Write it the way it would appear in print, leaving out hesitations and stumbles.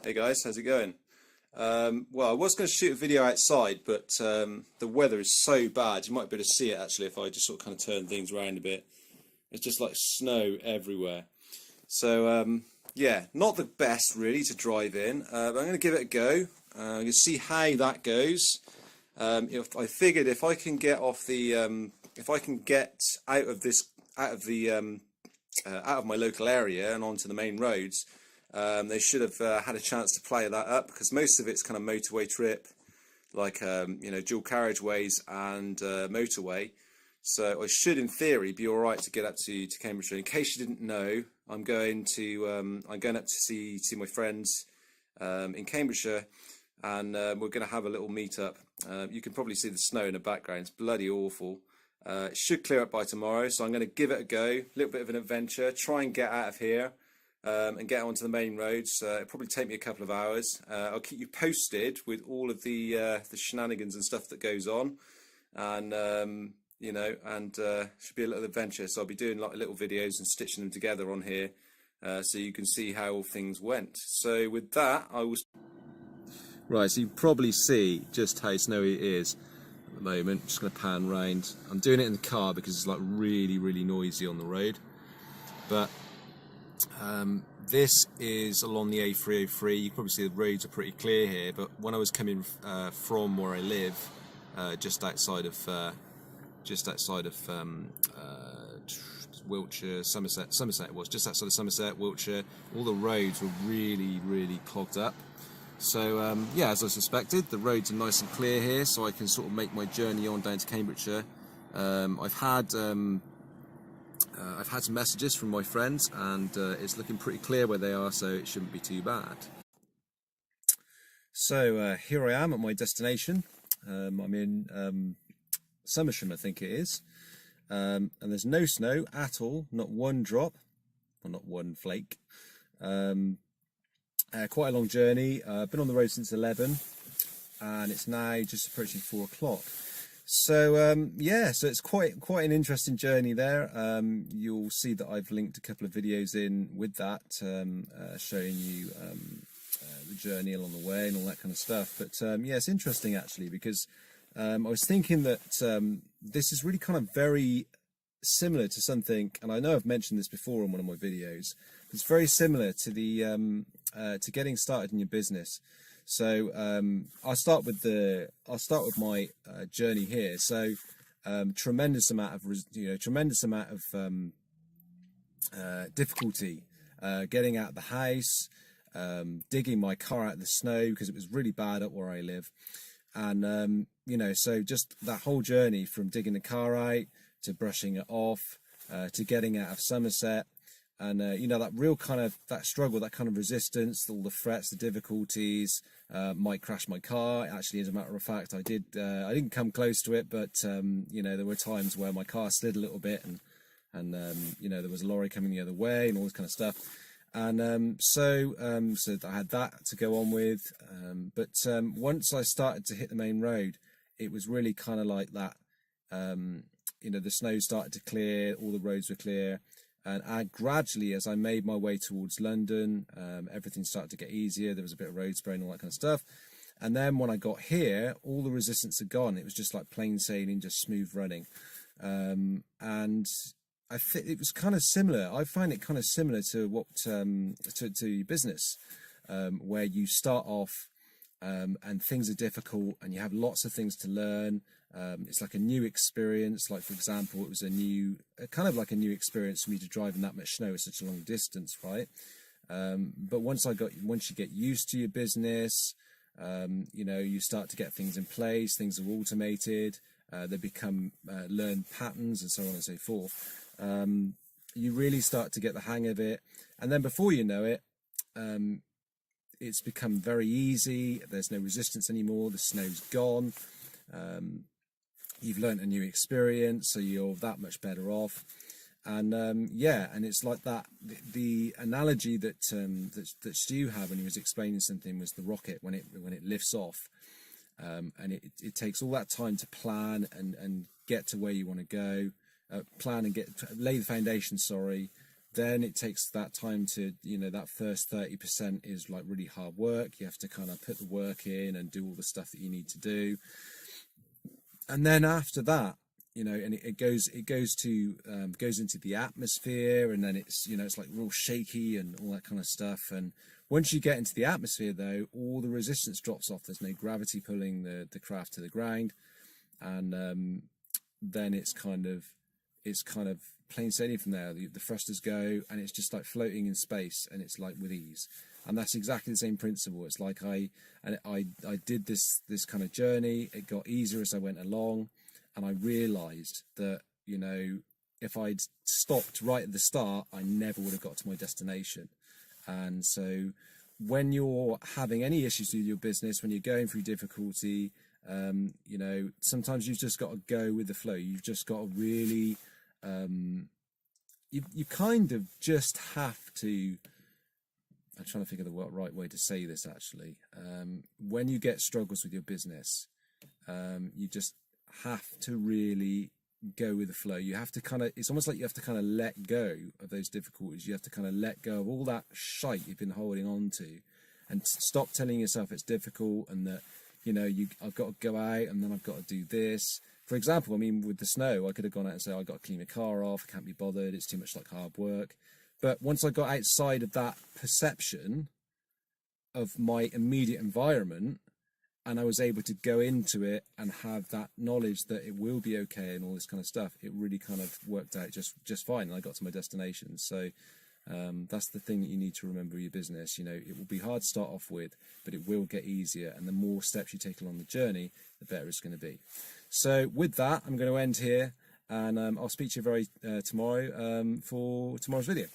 Hey guys, how's it going? Well, I was going to shoot a video outside, but the weather is so bad. You might be able to see it actually if I just sort of kind of turn things around a bit. It's just like snow everywhere. So yeah, not the best really to drive in, but I'm going to give it a go. I'm going to see how that goes. If I figured if I can get off the, if I can get out of this, out of the, out of my local area and onto the main roads. They should have had a chance to play that up because most of it's kind of motorway trip, like dual carriageways and motorway. So I should, in theory, be all right to get up to Cambridgeshire. In case you didn't know, I'm going up to see my friends in Cambridgeshire, and we're going to have a little meet up. You can probably see the snow in the background. It's bloody awful. It should clear up by tomorrow, so I'm going to give it a go. A little bit of an adventure. Try and get out of here. And get onto the main roads. It'll probably take me a couple of hours. I'll keep you posted with all of the shenanigans and stuff that goes on, and should be a little adventure. So I'll be doing like little videos and stitching them together on here, so you can see how all things went. So with that, I was right. So you probably see just how snowy it is at the moment. Just going to pan round. I'm doing it in the car because it's like really noisy on the road, but. This is along the A303. You can probably see the roads are pretty clear here, but when I was coming from where I live, just outside of Wiltshire, Somerset it was, just outside of Somerset, Wiltshire, all the roads were really clogged up. So yeah, as I suspected, the roads are nice and clear here, so I can sort of make my journey on down to Cambridgeshire. I've had some messages from my friends, and it's looking pretty clear where they are, so it shouldn't be too bad. So here I am at my destination. I'm in Somerset, I think it is, and there's no snow at all, not one drop, or not one flake. Quite a long journey. I've been on the road since 11, and it's now just approaching 4 o'clock. So yeah, so it's quite an interesting journey there. You'll see that I've linked a couple of videos in with that, showing you the journey along the way and all that kind of stuff. But yeah, it's interesting actually because I was thinking that this is really kind of very similar to something, and I know I've mentioned this before in one of my videos. It's very similar to the to getting started in your business. So I'll start with my journey here. So tremendous amount of difficulty getting out of the house, digging my car out of the snow because it was really bad up where I live, and so just that whole journey from digging the car out to brushing it off to getting out of Somerset. And that real kind of that struggle, that kind of resistance, all the frets, the difficulties, might crash my car. Actually, as a matter of fact, I didn't come close to it, but there were times where my car slid a little bit, and there was a lorry coming the other way, and all this kind of stuff. And so I had that to go on with. But once I started to hit the main road, it was really kind of like that. The snow started to clear, all the roads were clear. And gradually, as I made my way towards London, everything started to get easier. There was a bit of road spray and all that kind of stuff. And then when I got here, all the resistance had gone. It was just like plain sailing, just smooth running. And I think it was kind of similar. I find it kind of similar to what to your business, where you start off and things are difficult and you have lots of things to learn. It's like a new experience. Like, for example, it was kind of like a new experience for me to drive in that much snow at such a long distance, right? But once you get used to your business, you start to get things in place, things are automated, they become learned patterns and so on and so forth. You really start to get the hang of it. And then before you know it, it's become very easy. There's no resistance anymore. The snow's gone. You've learnt a new experience, so you're that much better off. And yeah, and it's like that. The analogy that Stu had when he was explaining something was the rocket when it lifts off, and it takes all that time to plan and get to where you want to go, plan and lay the foundation. Sorry, Then it takes that time to, that first 30% is like really hard work. You have to kind of put the work in and do all the stuff that you need to do. And then after that, and it goes into the atmosphere, and then it's like real shaky and all that kind of stuff. And once you get into the atmosphere, though, all the resistance drops off. There's no gravity pulling the craft to the ground, and then it's kind of plain sailing from there. The thrusters go, and it's just like floating in space, and it's like with ease. And that's exactly the same principle. It's like I did this kind of journey. It got easier as I went along, and I realised that if I'd stopped right at the start, I never would have got to my destination. And so, when you're having any issues with your business, when you're going through difficulty, sometimes you've just got to go with the flow. You've just got to really, you kind of just have to. I'm trying to think of the right way to say this, actually. When you get struggles with your business, you just have to really go with the flow. You have to it's almost like you have to kind of let go of those difficulties. You have to kind of let go of all that shite you've been holding on to, and stop telling yourself it's difficult and that, I've got to go out and then I've got to do this. For example, with the snow, I could have gone out and said, I've got to clean the car off, I can't be bothered, it's too much like hard work. But once I got outside of that perception of my immediate environment, and I was able to go into it and have that knowledge that it will be okay and all this kind of stuff, it really kind of worked out just fine, and I got to my destination. So that's the thing that you need to remember with your business. It will be hard to start off with, but it will get easier, and the more steps you take along the journey, the better it's going to be. So with that, I'm going to end here, and I'll speak to you tomorrow for tomorrow's video.